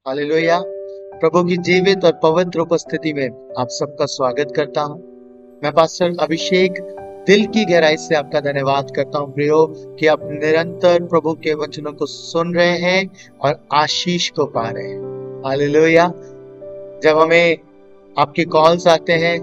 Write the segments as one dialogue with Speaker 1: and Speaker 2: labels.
Speaker 1: Hallelujah. प्रभु की जीवित और पवित्र उपस्थिति में आप सबका स्वागत करता हूं। मैं पास्टर अभिषेक दिल की गहराई से आपका धन्यवाद करता हूं प्रियो कि आप निरंतर प्रभु के वचनों को सुन रहे हैं और आशीष को पा रहे हैं। हालेलुया। जब हमें आपके कॉल्स आते हैं,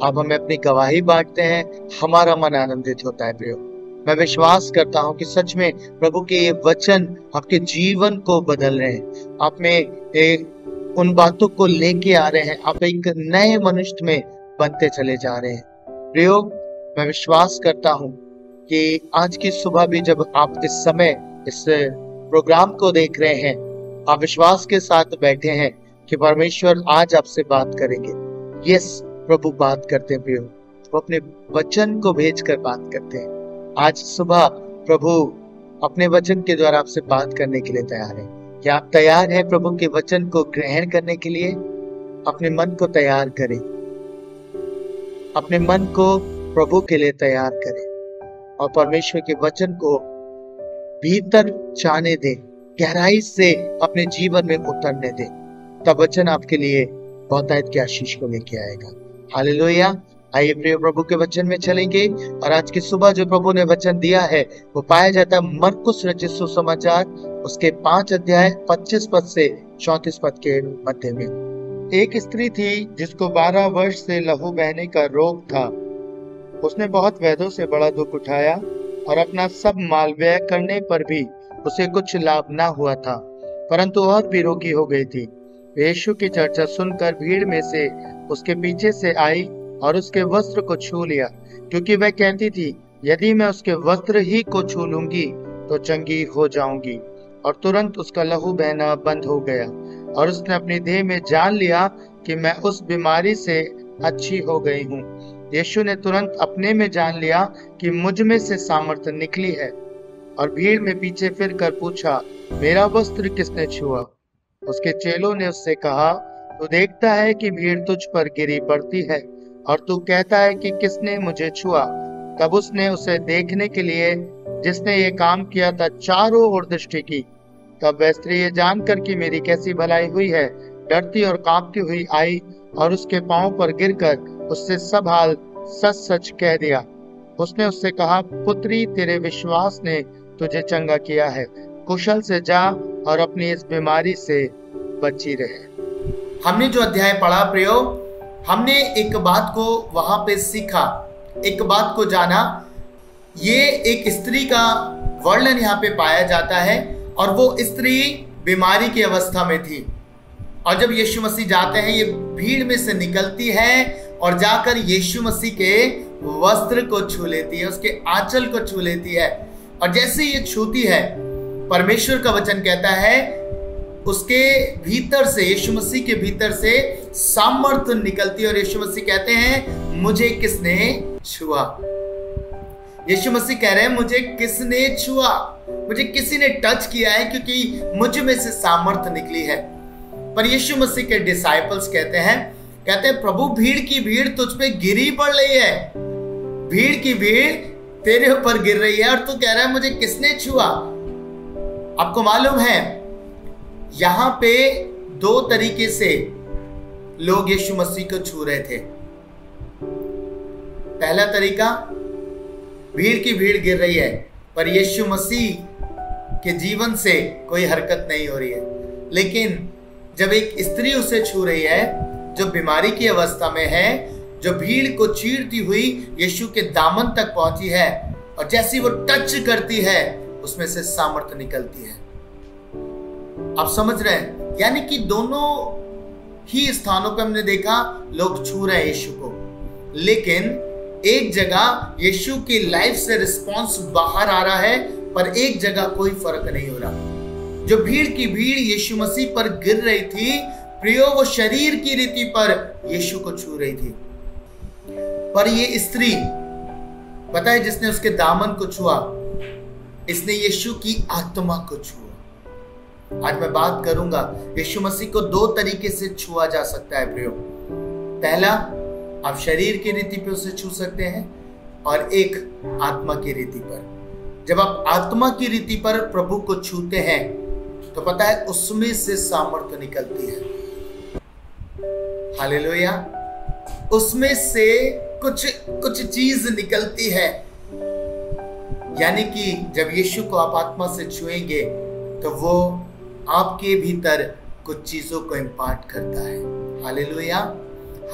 Speaker 1: आप हमें अपनी गवाही बांटते हैं, हमारा मन आनंदित होता है प्रियो। मैं विश्वास करता हूं कि सच में प्रभु के ये वचन आपके जीवन को बदल रहे हैं। आप में उन बातों को लेके आ रहे हैं। आप एक नए मनुष्य में बनते चले जा रहे हैं प्रियो। मैं विश्वास करता हूं कि आज की सुबह भी जब आप इस समय इस प्रोग्राम को देख रहे हैं, आप विश्वास के साथ बैठे हैं कि परमेश्वर आज आपसे बात करेंगे। यस, प्रभु बात करते हैं प्रियो। वो अपने वचन को भेजकर बात करते हैं। आज सुबह प्रभु अपने वचन के द्वारा आपसे बात करने के लिए तैयार है। क्या आप तैयार हैं प्रभु के वचन को ग्रहण करने के लिए? अपने मन को तैयार करें, अपने मन को प्रभु के लिए तैयार करें और परमेश्वर के वचन को भीतर जाने दें, गहराई से अपने जीवन में उतरने दें। तब वचन आपके लिए बहुतायत की आशीष को लेके आएगा। हालेलुया। आइए प्रिय प्रभु के वचन में चलेंगे और आज की सुबह जो प्रभु ने वचन दिया है वो पाया जाता है मरकुस रचित सुसमाचार उसके 5 अध्याय 25 पद से 34 पद के मध्य में। एक स्त्री थी जिसको 12 वर्ष से लहू बहने का रोग था। उसने बहुत वैद्यों से बड़ा दुख उठाया और अपना सब माल व्यय करने पर भी उसे कुछ लाभ ना हुआ था, परंतु और भी रोगी हो गई थी। यीशु की चर्चा सुनकर भीड़ में से उसके पीछे से आई और उसके वस्त्र को छू लिया, क्योंकि वह कहती थी, यदि मैं उसके वस्त्र ही को छू लूंगी तो चंगी हो जाऊंगी। और तुरंत उसका लहू बहना बंद हो गया और उसने अपनी देह में जान लिया कि मैं उस बीमारी से अच्छी हो गई हूँ। यीशु ने तुरंत अपने में जान लिया कि मुझ में से सामर्थ्य निकली है और भीड़ में पीछे फिर कर पूछा, मेरा वस्त्र किसने छुआ? उसके चेलों ने उससे कहा, तू देखता है कि भीड़ तुझ पर गिरी पड़ती है और तू कहता है कि किसने मुझे छुआ? तब उसने उसे देखने के लिए जिसने ये काम किया था चारों ओर दृष्टि की। तब वह स्त्री ये जानकर कि मेरी कैसी भलाई हुई है, डरती और कांपती हुई आई और उसके पांव पर गिरकर उससे सब हाल सच सच कह दिया। उसने उससे कहा, पुत्री, तेरे विश्वास ने तुझे चंगा किया है, कुशल से जा और अपनी इस बीमारी से बची रहे। हमने जो अध्याय पढ़ा प्रियो, हमने एक बात को वहां पे सीखा, एक बात को जाना। ये एक स्त्री का वर्णन यहाँ पे पाया जाता है और वो स्त्री बीमारी की अवस्था में थी। और जब यीशु मसीह जाते हैं, ये भीड़ में से निकलती है और जाकर यीशु मसीह के वस्त्र को छू लेती है, उसके आंचल को छू लेती है। और जैसे ये छूती है, परमेश्वर का वचन कहता है उसके भीतर से, यीशु मसीह के भीतर से सामर्थ्य निकलती है। और यीशु मसीह कहते हैं, मुझे किसने छुआ? यीशु मसीह कह रहे हैं, मुझे किसने छुआ? मुझे किसी ने टच किया है, क्योंकि मुझ में से सामर्थ्य निकली है। पर यीशु मसीह के डिसाइपल्स कहते हैं प्रभु, भीड़ की भीड़ तुझ पे गिरी पड़ रही है, भीड़ की भीड़ तेरे ऊपर गिर रही है और तू कह रहा है मुझे किसने छुआ? आपको मालूम है, यहां पे 2 तरीके से लोग यीशु मसीह को छू रहे थे। पहला तरीका, भीड़ की भीड़ गिर रही है पर यीशु मसीह के जीवन से कोई हरकत नहीं हो रही है। लेकिन जब एक स्त्री उसे छू रही है, जो बीमारी की अवस्था में है, जो भीड़ को चीरती हुई यीशु के दामन तक पहुंची है, और जैसी वो टच करती है उसमें से सामर्थ्य निकलती है। आप समझ रहे हैं? यानी कि दोनों ही स्थानों पे हमने देखा लोग छू रहे हैं यीशु को, लेकिन एक जगह यीशु की लाइफ से रिस्पॉन्स बाहर आ रहा है, पर एक जगह कोई फर्क नहीं हो रहा। जो भीड़ की भीड़ यीशु मसीह पर गिर रही थी प्रियो, वो शरीर की रीति पर यीशु को छू रही थी। पर ये स्त्री, पता है जिसने उसके दामन को छुआ, इसने यीशु की आत्मा को छुआ। आज मैं बात करूंगा, यीशु मसीह को 2 तरीके से छुआ जा सकता है प्रियो। पहला, आप शरीर की रीति पे उसे छू सकते हैं, और एक आत्मा की रीति पर। जब आप आत्मा की रीति पर प्रभु को छूते हैं तो पता है उसमें से सामर्थ्य निकलती है। हालेलुया। उसमें से कुछ चीज निकलती है। यानी कि जब यीशु को आप आत्मा से छुएंगे तो वो आपके भीतर कुछ चीजों को इम्पार्ट करता है। Hallelujah,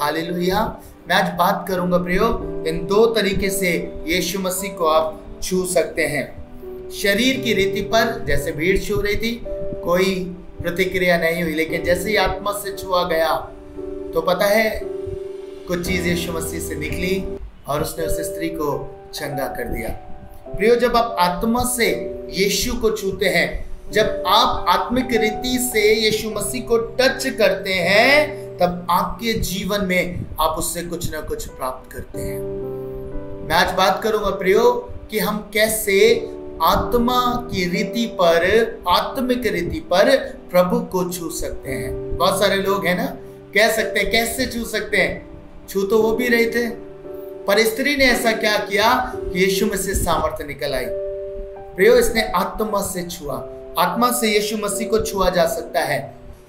Speaker 1: hallelujah. मैं आज बात करूंगा प्रियो, इन दो तरीके से यीशु मसीह को आप छू सकते हैं। शरीर की रीति पर, जैसे भीड़ छू रही थी, कोई प्रतिक्रिया नहीं हुई, लेकिन जैसे ही आत्मा से छुआ गया तो पता है कुछ चीज यीशु मसीह से निकली और उसने उस स्त्री को चंगा कर दिया। प्रियो, जब आप आत्मा से यीशु को छूते हैं, जब आप आत्मिक रीति से यीशु मसीह को टच करते हैं, तब आपके जीवन में आप उससे कुछ ना कुछ प्राप्त करते हैं। मैं आज बात करूंगा प्रियो कि हम कैसे आत्मा की रीति पर, आत्मिक रीति पर प्रभु को छू सकते हैं। बहुत सारे लोग हैं ना, कह सकते हैं कैसे छू सकते हैं, छू तो वो भी रहे थे, पर स्त्री ने ऐसा क्या किया कि यीशु में से सामर्थ्य निकल आई। प्रियो, इसने आत्मा से छुआ। आत्मा से यीशु मसीह को छुआ जा सकता है।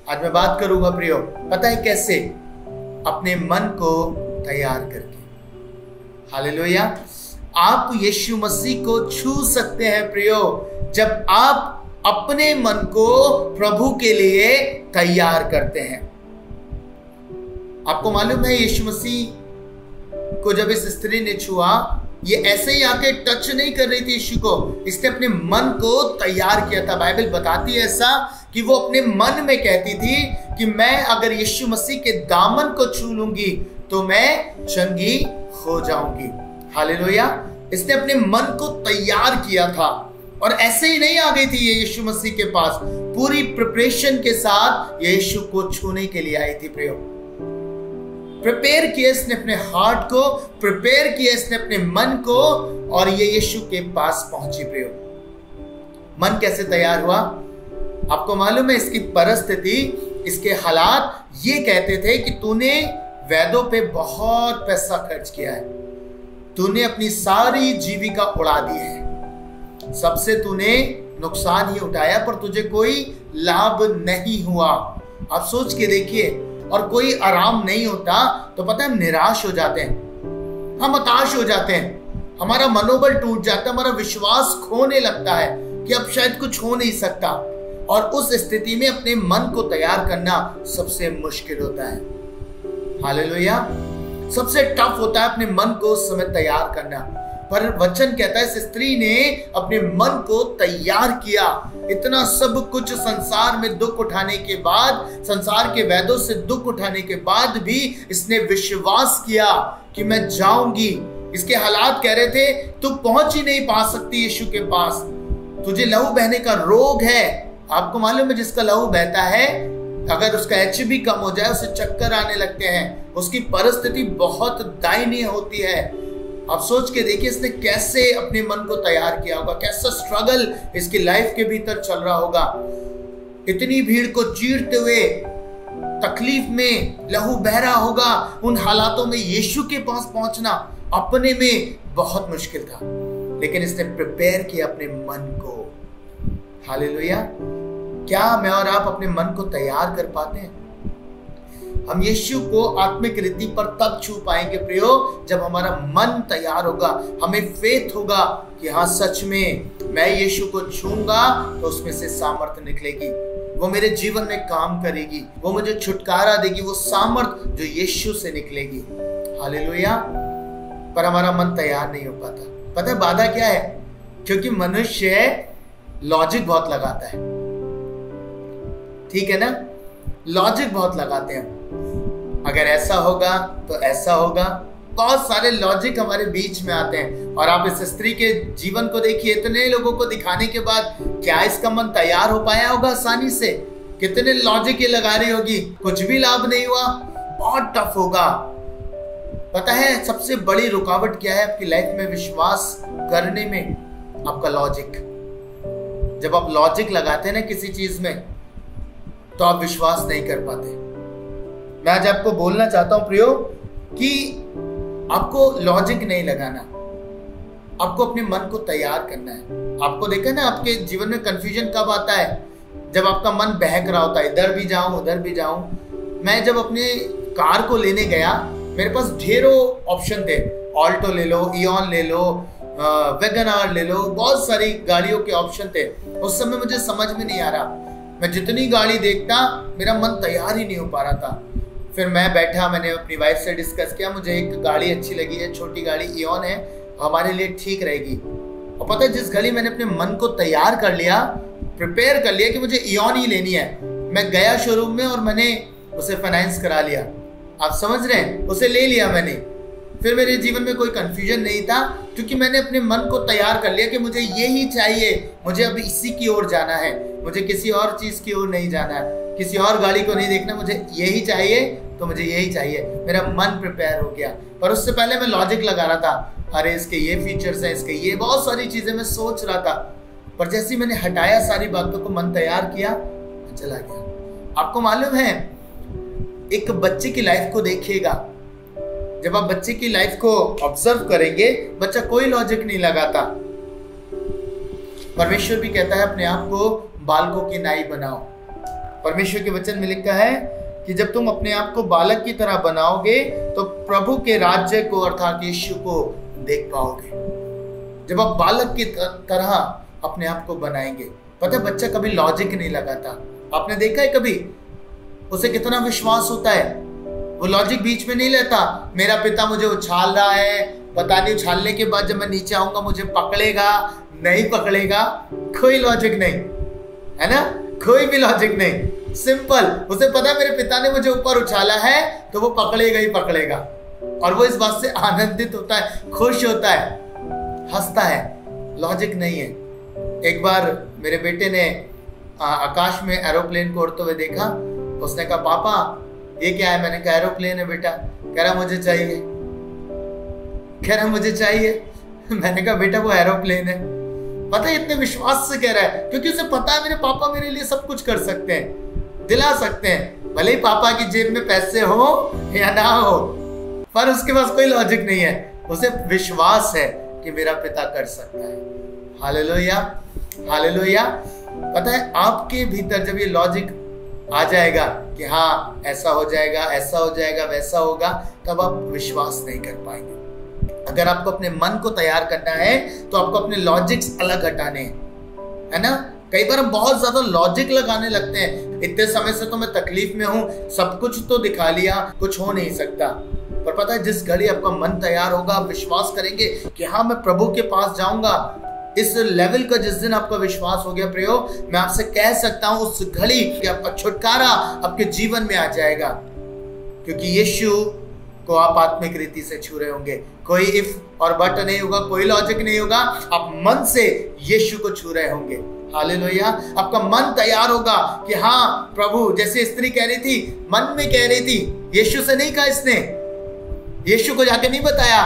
Speaker 1: आज मैं बात करूंगा प्रियो, पता है कैसे? अपने मन को तैयार करके। हालेलुया। आप यीशु मसीह को छू सकते हैं प्रियो, जब आप अपने मन को प्रभु के लिए तैयार करते हैं। आपको मालूम है यीशु मसीह को जब इस स्त्री ने छुआ, ये ऐसे ही आके टच नहीं कर रही थी यीशु को, इसने अपने मन को तैयार किया था। बाइबल बताती है ऐसा कि वो अपने मन में कहती थी कि मैं अगर यीशु मसीह के दामन को छू लूंगी तो मैं चंगी हो जाऊंगी। हालेलुया। इसने अपने मन को तैयार किया था और ऐसे ही नहीं आ गई थी ये यीशु मसीह के पास, पूरी प्रिपरेशन के साथ यीशु को छूने के लिए आई थी प्रियो। प्रिपेयर किया इसने अपने हार्ट को, प्रिपेयर किया इसने अपने मन को, और ये यीशु के पास पहुंची प्रियो। मन कैसे तैयार हुआ? आपको मालूम है इसकी परिस्थिति, इसके हालात ये कहते थे कि तूने वैद्यों पे बहुत पैसा खर्च किया है, तूने अपनी सारी जीविका उड़ा दी है, सबसे तूने नुकसान ही उठाया, पर तुझे कोई लाभ नहीं हुआ। आप सोच के देखिए, और कोई आराम नहीं होता तो पता है हम निराश हो जाते हैं, हम हताश हो जाते हैं, हमारा मनोबल टूट जाता है, हमारा विश्वास खोने लगता है कि अब शायद कुछ हो नहीं सकता। और उस स्थिति में अपने मन को तैयार करना सबसे मुश्किल होता है। हालेलुया। सबसे टफ होता है अपने मन को उस समय तैयार करना, पर वचन कहता है इस स्त्री ने अपने मन को तैयार किया। इतना सब कुछ संसार में दुख उठाने के बाद, संसार के वैद्यों से दुख उठाने के बाद भी इसने विश्वास किया कि मैं जाऊंगी। इसके हालात कह रहे थे तू पहुंच ही नहीं पा सकती यीशु के पास, तुझे लहू बहने का रोग है। आपको मालूम है जिसका लहू बहता है, अगर उसका HB कम हो जाए, उसे चक्कर आने लगते हैं, उसकी परिस्थिति बहुत दयनीय होती है। आप सोच के देखिए इसने कैसे अपने मन को तैयार किया होगा, कैसा स्ट्रगल इसकी लाइफ के भीतर चल रहा होगा। इतनी भीड़ को चीरते हुए, तकलीफ में, लहू बह रहा होगा, उन हालातों में यीशु के पास पहुंचना अपने में बहुत मुश्किल था, लेकिन इसने प्रिपेयर किया अपने मन को। हालेलुया। क्या मैं और आप अपने मन को तैयार कर पाते हैं? हम यीशु को आत्मिक रीति पर तब छू पाएंगे प्रियो, जब हमारा मन तैयार होगा, हमें फेथ होगा कि हाँ सच में मैं यीशु को छूंगा तो उसमें से सामर्थ्य निकलेगी, वो मेरे जीवन में काम करेगी, वो मुझे छुटकारा देगी, वो सामर्थ्य जो यीशु से निकलेगी। हालेलुया। पर हमारा मन तैयार नहीं हो पाता। पता है बाधा क्या है? क्योंकि मनुष्य लॉजिक बहुत लगाता है, ठीक है ना, लॉजिक बहुत लगाते हैं। अगर ऐसा होगा तो ऐसा होगा, बहुत सारे लॉजिक हमारे बीच में आते हैं। और आप इस स्त्री के जीवन को देखिए, इतने लोगों को दिखाने के बाद क्या इसका मन तैयार हो पाया होगा आसानी से? कितने लॉजिक ये लगा रही होगी, कुछ भी लाभ नहीं हुआ, बहुत टफ होगा। पता है सबसे बड़ी रुकावट क्या है आपकी लाइफ में विश्वास करने में? आपका लॉजिक। जब आप लॉजिक लगाते हैं ना किसी चीज में, तो आप विश्वास नहीं कर पाते। मैं आज आपको बोलना चाहता हूं प्रियो कि आपको लॉजिक नहीं लगाना, आपको अपने मन को तैयार करना है। आपको देखा ना आपके जीवन में कंफ्यूजन कब आता है? जब आपका मन बहक रहा होता है, इधर भी जाऊं उधर भी जाऊं। मैं जब अपने कार को लेने गया, मेरे पास ढेरों ऑप्शन थे, ऑल्टो ले लो, इयॉन ले लो, वैगन आर ले लो, बहुत सारी गाड़ियों के ऑप्शन थे। उस समय मुझे समझ में नहीं आ रहा, मैं जितनी गाड़ी देखता मेरा मन तैयार ही नहीं हो पा रहा था। फिर मैं बैठा, मैंने अपनी वाइफ से डिस्कस किया, मुझे एक गाड़ी अच्छी लगी है, छोटी गाड़ी इयॉन है, हमारे लिए ठीक रहेगी। और पता है, जिस घड़ी मैंने अपने मन को तैयार कर लिया, प्रिपेयर कर लिया कि मुझे इयॉन ही लेनी है, मैं गया शोरूम में और मैंने उसे फाइनेंस करा लिया। आप समझ रहे हैं, उसे ले लिया मैंने। फिर मेरे जीवन में कोई कंफ्यूजन नहीं था, क्योंकि मैंने अपने मन को तैयार कर लिया कि मुझे ये ही चाहिए, मुझे अब इसी की ओर जाना है, मुझे किसी और चीज की ओर नहीं जाना है, किसी और गाड़ी को नहीं देखना, मुझे यही चाहिए तो मुझे यही चाहिए। मेरा मन प्रिपेयर हो गया। पर उससे पहले मैं लॉजिक लगा रहा था, अरे इसके ये फीचर्स हैं, इसके ये, बहुत सारी चीजें मैं सोच रहा था। पर जैसे मैंने हटाया सारी बातों को, मन तैयार किया, मैं चला गया। आपको मालूम है, एक बच्चे की लाइफ को देखिएगा, जब आप बच्चे की लाइफ को ऑब्जर्व करेंगे, बच्चा कोई लॉजिक नहीं लगाता। परमेश्वर भी कहता है अपने आप को बालकों की नाई बनाओ। परमेश्वर के वचन में लिखा है कि जब तुम अपने आप को बालक की तरह बनाओगे तो प्रभु के राज्य को अर्थात यीशु को देख पाओगे। जब आप बालक की तरह अपने आप को बनाएंगे। पता है, बच्चा कभी लॉजिक नहीं लगाता। आपने देखा है कभी उसे कितना विश्वास होता है, वो लॉजिक बीच में नहीं लेता। मेरा पिता मुझे उछाल रहा है, पता नहीं उछालने के बाद जब मैं नीचे आऊंगा मुझे पकड़ेगा नहीं पकड़ेगा, कोई लॉजिक नहीं है ना, कोई भी लॉजिक नहीं। सिंपल, उसे पता है मेरे पिता ने मुझे ऊपर उछाला है तो वो पकड़ेगा ही पकड़ेगा, और वो इस बात से आनंदित होता है, खुश होता है, हंसता है। लॉजिक नहीं है। एक बार मेरे बेटे ने आकाश में एरोप्लेन को उड़ते हुए देखा। उसने कहा, पापा ये क्या है? मैंने कहा, एरोप्लेन है बेटा। कह रहा मुझे चाहिए, कह रहा मुझे चाहिए। मैंने कहा, बेटा वो एरोप्लेन है। पता है, इतने विश्वास से कह रहा है, क्योंकि उसे पता है मेरे पापा मेरे लिए सब कुछ कर सकते हैं, दिला सकते हैं, भले ही पापा की जेब में पैसे हो या ना हो, पर उसके पास कोई लॉजिक नहीं है। उसे विश्वास है कि मेरा पिता कर सकता है। Hallelujah, hallelujah. पता है, आपके भीतर जब ये लॉजिक आ जाएगा कि हाँ ऐसा हो जाएगा, ऐसा हो जाएगा, वैसा होगा, तब आप विश्वास नहीं कर पाएंगे। अगर आपको अपने मन को तैयार करना है तो आपको अपने लॉजिक्स अलग हटाने हैं, है ना। कई बार हम बहुत ज्यादा लॉजिक लगाने लगते हैं, इतने समय से तो मैं तकलीफ में हूं, सब कुछ तो दिखा लिया, कुछ हो नहीं सकता। पर पता है, जिस घड़ी आपका मन तैयार होगा, आप विश्वास करेंगे कि हाँ मैं प्रभु के पास जाऊंगा, इस लेवल का जिस दिन आपका विश्वास हो गया प्रियो, मैं आपसे कह सकता हूं उस घड़ी कि आपका छुटकारा आपके जीवन में आ जाएगा, क्योंकि यीशु को आप आत्मिक रीति से छू रहे होंगे। कोई इफ और बट नहीं होगा, कोई लॉजिक नहीं होगा, आप मन से यीशु को छू रहे होंगे। हालेलुया। आपका मन तैयार होगा कि हाँ प्रभु, जैसे स्त्री कह रही थी, मन में कह रही थी, यीशु से नहीं कहा इसने, यीशु को जाके नहीं बताया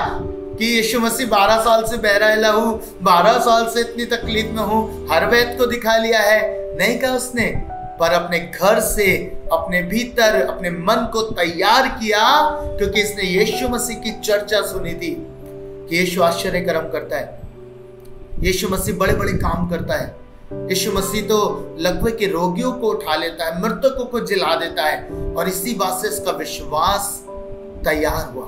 Speaker 1: कि यीशु मसीह 12 साल से बहरा हूँ, 12 साल से इतनी तकलीफ में हूँ, हर वैद्य को दिखा लिया है, नहीं कहा उसने। पर अपने घर से, अपने भीतर, अपने मन को तैयार किया, क्योंकि इसने यीशु मसीह की चर्चा सुनी थी कि यीशु आश्चर्य कर्म करता है, यीशु मसीह बड़े बड़े काम करता है, यीशु मसीह तो लकवे के रोगियों को उठा लेता है, मृतकों को जिला देता है। और इसी बात से इसका विश्वास तैयार हुआ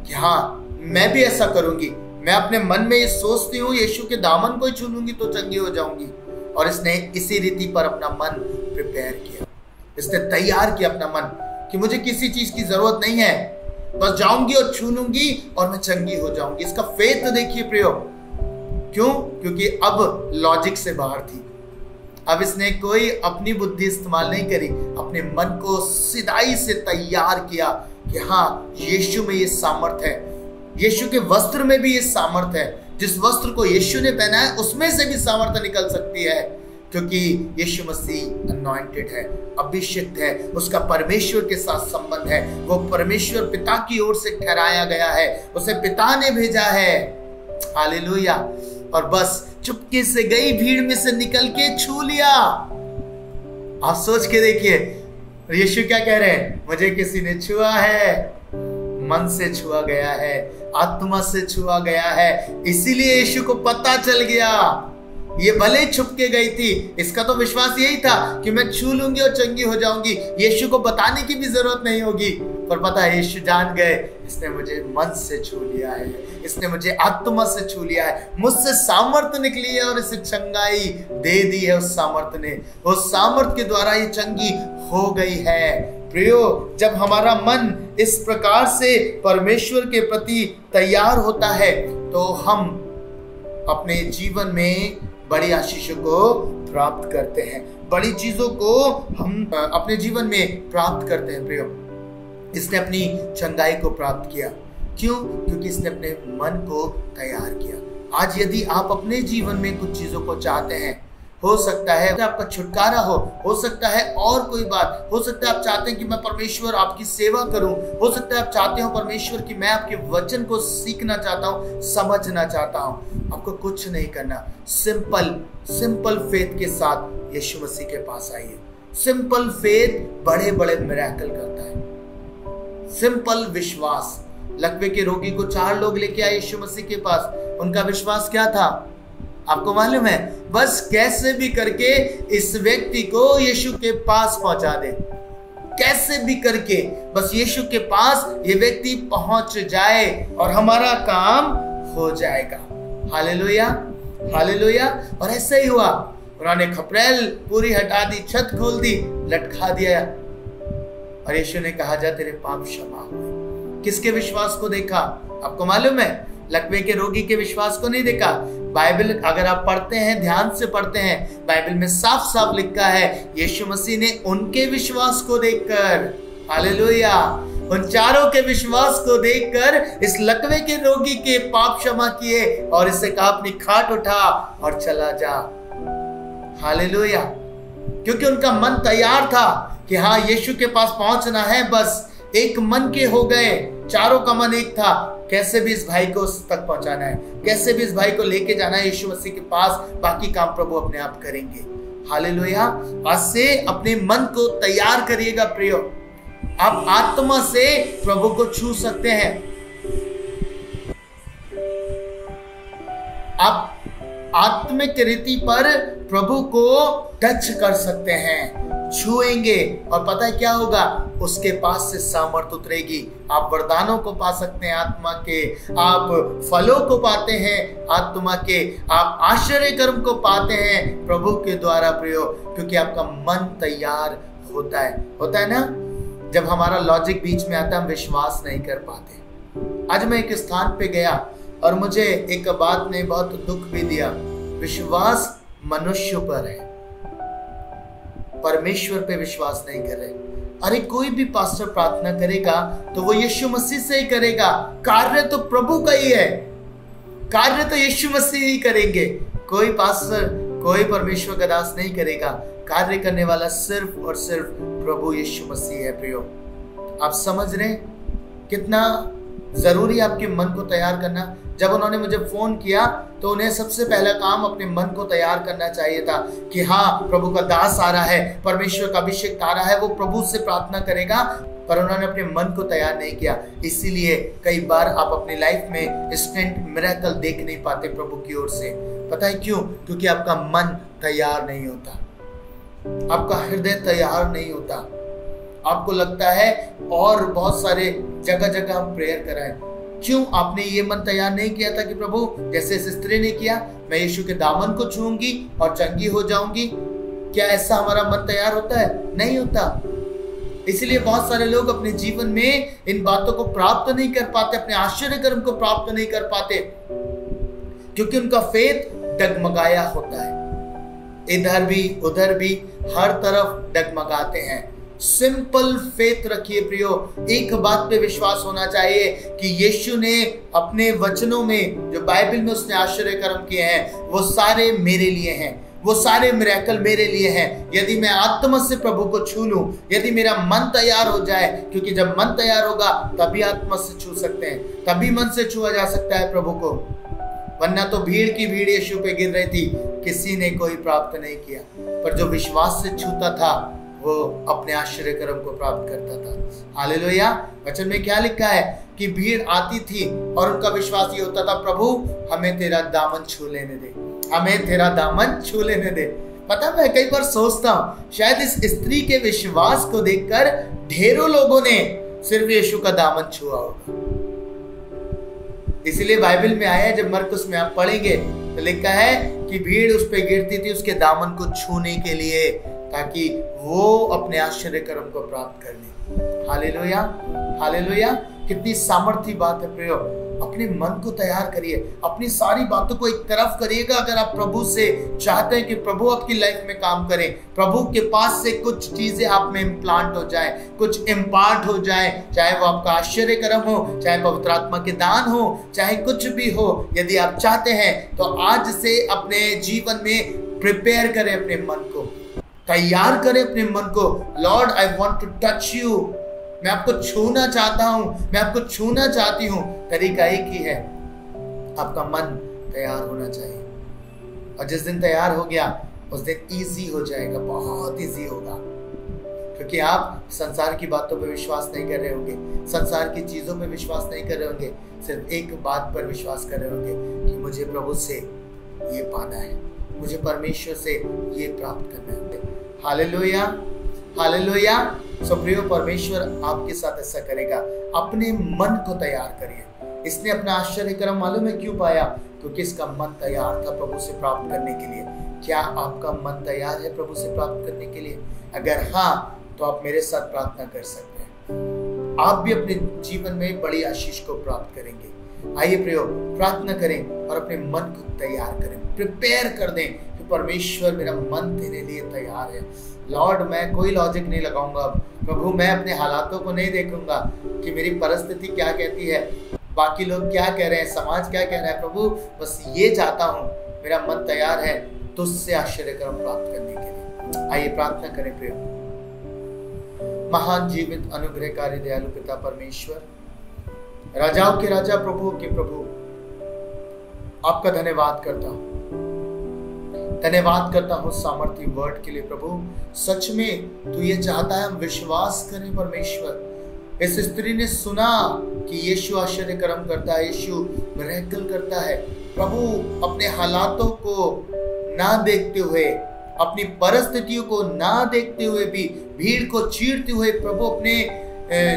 Speaker 1: कि हाँ मैं भी ऐसा करूंगी। मैं अपने मन में ये सोचती हूँ, यीशु के दामन को ही छू लूंगी तो चंगी हो जाऊंगी। और इसने इसी रीति पर अपना मन प्रिपेयर किया, इसने तैयार किया अपना मन कि मुझे किसी चीज की जरूरत नहीं है, बस जाऊंगी और छू लूंगी और मैं चंगी हो जाऊंगी। इसका फेथ देखिए प्रियो, क्यों? क्योंकि अब लॉजिक से बाहर थी। अब इसने कोई अपनी बुद्धि इस्तेमाल नहीं करी, अपने मन को सिधाई से तैयार किया कि हाँ यीशु में ये सामर्थ है, यीशु के वस्त्र में भी ये सामर्थ है, जिस वस्त्र को यीशु ने पहना है उसमें से भी सामर्थ निकल सकती है, क्योंकि यीशु मसीह अनॉइंटेड है, अभिषिक्त है, उसका परमेश्वर के साथ संबंध है, वो परमेश्वर पिता की ओर से ठहराया गया है, उसे पिता ने भेजा है। हालेलुया। और बस चुपके से गई, भीड़ में से निकल के छू लिया। आप सोच के देखिए, यीशु क्या कह रहे हैं? मुझे किसी ने छुआ है, मन से छुआ गया है, आत्मा से छुआ गया है, इसीलिए यीशु को पता चल गया ये भले छुप के गई थी, इसका तो विश्वास यही था कि मैं छू लूंगी और चंगी हो जाऊंगी, यीशु को बताने की भी जरूरत नहीं होगी। पर पता है यीशु जान गए, इसने मुझे मन से छू लिया है, इसने मुझे आत्मा से छू लिया है, मुझसे सामर्थ्य निकली है और इसे चंगाई दे दी है उस सामर्थ्य ने, उस सामर्थ्य के द्वारा ये चंगी हो गई है। प्रियो, जब हमारा मन इस प्रकार से परमेश्वर के प्रति तैयार होता है तो हम अपने जीवन में बड़ी आशीषों को प्राप्त करते हैं, बड़ी चीजों को हम अपने जीवन में प्राप्त करते हैं। प्रियो, इसने अपनी चंगाई को प्राप्त किया, क्यों? क्योंकि इसने अपने मन को तैयार किया। आज यदि आप अपने जीवन में कुछ चीजों को चाहते हैं, हो सकता है आपका छुटकारा हो सकता है और कोई बात, हो सकता है आप चाहते हैं कि मैं परमेश्वर आपकी सेवा करूं, हो सकता है आप चाहते हो परमेश्वर कि मैं आपके वचन को सीखना चाहता हूं, समझना चाहता हूं। आपको कुछ नहीं करना, सिंपल फेथ के साथ यीशु मसीह के पास आइए। सिंपल फेथ बड़े बड़े मिरेकल करता है। सिंपल विश्वास। लकवे के रोगी को 4 लोग लेके आए यीशु मसीह के पास। उनका विश्वास क्या था आपको मालूम है? बस कैसे भी करके इस व्यक्ति को यीशु के पास पहुंचा दे, कैसे भी करके बस यीशु के पास ये व्यक्ति पहुंच जाए और हमारा काम हो जाएगा। Hallelujah, hallelujah. और ऐसा ही हुआ। उन्होंने खपरेल पूरी हटा दी, छत खोल दी, लटका दिया और यीशु ने कहा, जा तेरे पाप क्षमा हुए। किसके विश्वास को देखा आपको मालूम है? लकवे के रोगी के विश्वास को नहीं देखा। बाइबल अगर आप पढ़ते हैं, ध्यान से पढ़ते हैं, बाइबल में साफ साफ लिखा है यीशु मसीह ने उनके विश्वास को देखकर, हालेलुया, उन चारों के विश्वास को देखकर इस लकवे के रोगी के पाप क्षमा किए और इसे कहा अपनी खाट उठा और चला जा। हालेलुया। क्योंकि उनका मन तैयार था कि हाँ यीशु के पास पहुंचना है, बस एक मन के हो गए। चारों का मन एक था, कैसे भी इस भाई को उस तक पहुंचाना है, कैसे भी इस भाई को लेके जाना है यीशु मसीह के पास, बाकी काम प्रभु अपने आप करेंगे। हालेलुया। आज से अपने मन को तैयार करिएगा प्रियो। आप आत्मा से प्रभु को छू सकते हैं। आप आत्मिक रीति पर प्रभु को टच कर सकते हैं, छुएंगे और पता है क्या होगा? उसके पास से सामर्थ उतरेगी। आप वरदानों को पा सकते हैं आत्मा के, आप फलों को पाते हैं आत्मा के, आप आश्चर्य कर्म को पाते हैं प्रभु के द्वारा प्रियो, क्योंकि आपका मन तैयार होता है ना। जब हमारा लॉजिक बीच में आता है हम विश्वास नहीं कर पाते। आज मैं एक स्थान पे गया और मुझे एक बात ने बहुत दुख भी दिया। विश्वास मनुष्य पर है, परमेश्वर पे विश्वास नहीं कर रहे। अरे कोई भी पास्टर प्रार्थना करेगा तो वो यीशु मसीह से ही करेगा, कार्य तो प्रभु का ही है, कार्य तो यीशु मसीह ही करेंगे। कोई पास्टर, कोई परमेश्वर का दास नहीं करेगा। कार्य करने वाला सिर्फ और सिर्फ प्रभु यीशु मसीह है प्रियो। आप समझ रहे कितना जरूरी है आपके मन को तैयार करना। जब उन्होंने मुझे फोन किया तो उन्हें सबसे पहला काम अपने मन को तैयार करना चाहिए था कि हाँ प्रभु का दास आ रहा है, परमेश्वर का अभिषेक आ रहा है, वो प्रभु से प्रार्थना करेगा। पर उन्होंने अपने मन को तैयार नहीं किया। इसीलिए कई बार आप अपनी लाइफ में इंस्टेंट मिरेकल देख नहीं पाते प्रभु की ओर से। पता है क्यों? क्योंकि आपका मन तैयार नहीं होता, आपका हृदय तैयार नहीं होता। आपको लगता है और बहुत सारे जगह जगह हम प्रेयर कराएं। क्यों आपने ये मन तैयार नहीं किया था कि प्रभु जैसे इस स्त्री ने किया, मैं यीशु के दामन को छूंगी और चंगी हो जाऊंगी? क्या ऐसा हमारा मन तैयार होता है? नहीं होता। इसलिए बहुत सारे लोग अपने जीवन में इन बातों को प्राप्त नहीं कर पाते, अपने आश्चर्य कर्म को प्राप्त नहीं कर पाते, क्योंकि उनका फेथ डगमगाया होता है। इधर भी उधर भी हर तरफ डगमगाते हैं। सिंपल फेथ रखिए प्रियो। एक बात पे विश्वास होना चाहिए कि यीशु ने अपने वचनों में, जो बाइबल में उसने आश्चर्य कर्म किए हैं, वो सारे मेरे लिए हैं, वो सारे मिरेकल मेरे लिए हैं। यदि मैं आत्मा से प्रभु को छू लूं, यदि मेरा मन तैयार हो जाए, क्योंकि जब मन तैयार होगा तभी आत्मा से छू सकते हैं, तभी मन से छुआ जा सकता है प्रभु को। वरना तो भीड़ की भीड़ यीशु पे गिर रही थी, किसी ने कोई प्राप्त नहीं किया। पर जो विश्वास से छूता था वो अपने आश्चर्य कर्म को प्राप्त करता था। हालेलुया। वचन में क्या लिखा है कि भीड़ आती थी और उनका विश्वास ये होता था, प्रभु हमें तेरा दामन छू लेने दे, हमें तेरा दामन छू लेने दे। पता, मैं कई बार सोचता हूं शायद इस स्त्री के विश्वास को देखकर ढेरों लोगों ने सिर्फ यीशु का दामन छुआ होगा। इसलिए बाइबल में आया है, जब मरकुस में आप पढ़ेंगे तो लिखा है कि भीड़ उस पे गिरती थी उसके दामन को छूने के लिए, ताकि वो अपने आश्चर्य कर्म को प्राप्त कर ले। Hallelujah, hallelujah. कितनी सामर्थी बात है प्रियो। अपने मन को तैयार करिए, अपनी सारी बातों को एक तरफ करिएगा। अगर आप प्रभु से चाहते हैं कि प्रभु आपकी लाइफ में काम करें, प्रभु के पास से कुछ चीजें आप में इम्प्लांट हो जाए, कुछ इम्पार्ट हो जाए, चाहे वो आपका आश्चर्य कर्म हो, चाहे पवित्र आत्मा के दान हो, चाहे कुछ भी हो, यदि आप चाहते हैं तो आज से अपने जीवन में प्रिपेयर करें, अपने मन को तैयार करें, अपने मन को। Lord, I want to touch you, मैं आपको छूना चाहता हूं, मैं आपको छूना चाहती हूं। तरीका एक ही है, आपका मन तैयार होना चाहिए। और जिस दिन तैयार हो गया उस दिन इजी हो जाएगा, बहुत इजी होगा, क्योंकि आप संसार की बातों पर विश्वास नहीं कर रहे होंगे, संसार की चीजों पर विश्वास नहीं कर रहे होंगे, सिर्फ एक बात पर विश्वास कर रहे होंगे कि मुझे प्रभु से ये पाना है, मुझे परमेश्वर से ये प्राप्त करना है। Hallelujah, hallelujah. सो प्रियो, परमेश्वर आपके साथ ऐसा करेगा। अपने मन को तैयार करिए। इसने अपना आश्चर्य कर्म मालूम है क्यों पाया? क्योंकि इसका मन तैयार था प्रभु से प्राप्त करने के लिए। क्या आपका मन तैयार है प्रभु से प्राप्त करने के लिए? अगर हाँ, तो आप मेरे साथ प्रार्थना कर सकते हैं। आप भी अपने जीवन में बड़ी आशीष को प्राप्त करेंगे। आइए प्रियो, प्रार्थना करें और अपने मन को तैयार करें, प्रिपेयर कर दें कि परमेश्वर, मेरा मन तेरे लिए तैयार है। लॉर्ड, मैं कोई लॉजिक नहीं लगाऊंगा प्रभु, मैं अपने हालातों को नहीं देखूंगा कि मेरी परिस्थिति क्या कहती है, बाकी लोग क्या कह रहे हैं, समाज क्या कह रहा है। प्रभु, बस ये चाहता हूँ, मेरा मन तैयार है तुझसे आश्चर्य कर्म प्राप्त करने के लिए। आइए प्रार्थना करें प्रियो। महान जीवित अनुग्रहकारी दयालु पिता परमेश्वर, राजाओं के राजा, प्रभु के प्रभु, आपका धन्यवाद करता हूँ, धन्यवाद करता हूँ सामर्थी वर्ड के लिए। प्रभु, सच में तू ये चाहता है हम विश्वास करें परमेश्वर। इस स्त्री ने सुना कि यीशु आश्चर्य कर्म करता है, यीशु मिरेकल करता है। प्रभु, अपने हालातों को ना देखते हुए, अपनी परिस्थितियों को ना देखते हुए भी, भीड़ को चीरते हुए, प्रभु अपने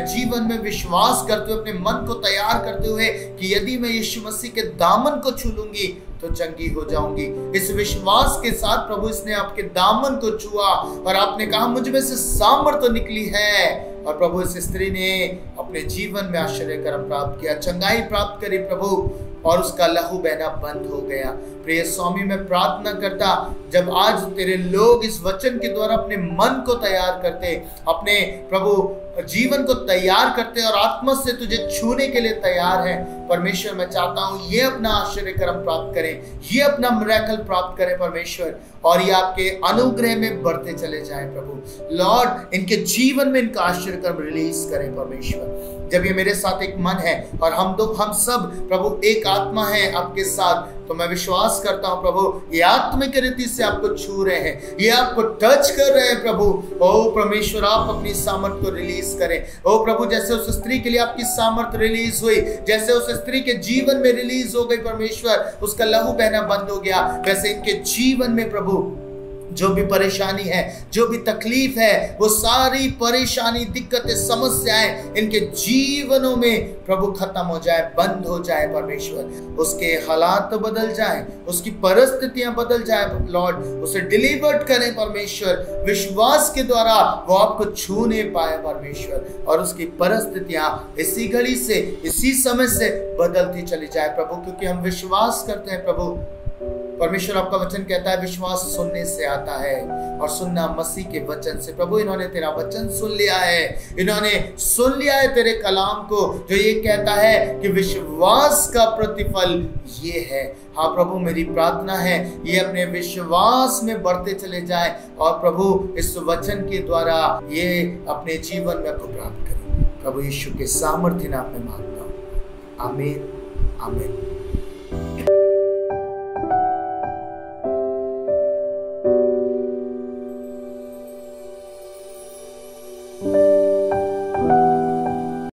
Speaker 1: जीवन में विश्वास करते हुए, अपने मन को तैयार करते हुए कि यदि मैं यीशु मसीह के दामन को छू लूंगी तो चंगी हो जाऊंगी। इस विश्वास के साथ प्रभु इसने आपके दामन को छुआ और आपने कहा मुझ में से सामर्थ्य निकली है। और प्रभु, इस स्त्री ने अपने जीवन में आश्चर्य कर्म प्राप्त किया, चंगाई प्राप्त करी प्रभु, और उसका लहू बहना बंद हो गया। प्रिय स्वामी, मैं प्रार्थना करता, जब आज तेरे लोग इस वचन के द्वारा अपने मन को तैयार करते, अपने प्रभु जीवन को तैयार करते और आत्मा से तुझे छूने के लिए तैयार है, परमेश्वर मैं चाहता हूं ये अपना आश्चर्य कर्म प्राप्त करें, ये अपना मिरेकल प्राप्त करें परमेश्वर, और ये आपके अनुग्रह में बढ़ते चले जाएं प्रभु। लॉर्ड, इनके जीवन में इनका आश्चर्य कर्म रिलीज करें परमेश्वर। जब ये मेरे साथ एक मन है और हम सब प्रभु एक आत्मा है आपके साथ, तो मैं विश्वास करता हूं प्रभु, ये आत्मिक रीति से आपको छू रहे हैं, ये आपको टच कर रहे हैं प्रभु। ओ परमेश्वर, आप अपनी सामर्थ को रिलीज करें। ओ प्रभु, जैसे उस स्त्री के लिए आपकी सामर्थ रिलीज हुई, जैसे उस स्त्री के जीवन में रिलीज हो गई परमेश्वर, उसका लहू बहना बंद हो गया, वैसे इनके जीवन में प्रभु जो भी परेशानी है, जो भी तकलीफ है, वो सारी परेशानी, दिक्कतें, समस्याएं इनके जीवनों में प्रभु खत्म हो जाए, बंद हो जाए परमेश्वर। उसके हालात बदल जाए, उसकी परिस्थितियां बदल जाए लॉर्ड, उसे डिलीवर्ड करें परमेश्वर। विश्वास के द्वारा वो आपको छू नहीं पाए परमेश्वर, और उसकी परिस्थितियां इसी घड़ी से, इसी समय से बदलती चली जाए प्रभु, क्योंकि हम विश्वास करते हैं प्रभु। परमेश्वर, आपका वचन कहता है विश्वास सुनने से आता है और सुनना मसीह के वचन से। प्रभु, इन्होंने तेरा वचन सुन लिया है, इन्होंने सुन लिया है तेरे कलाम को, जो ये कहता है कि विश्वास का प्रतिफल ये है। हाँ प्रभु, मेरी प्रार्थना है ये अपने विश्वास में बढ़ते चले जाए, और प्रभु इस वचन के द्वारा ये अपने जीवन में आपको प्राप्त करें। प्रभु यीशु के सामर्थ्य नाम में मांगता हूँ, आमीन, आमीन।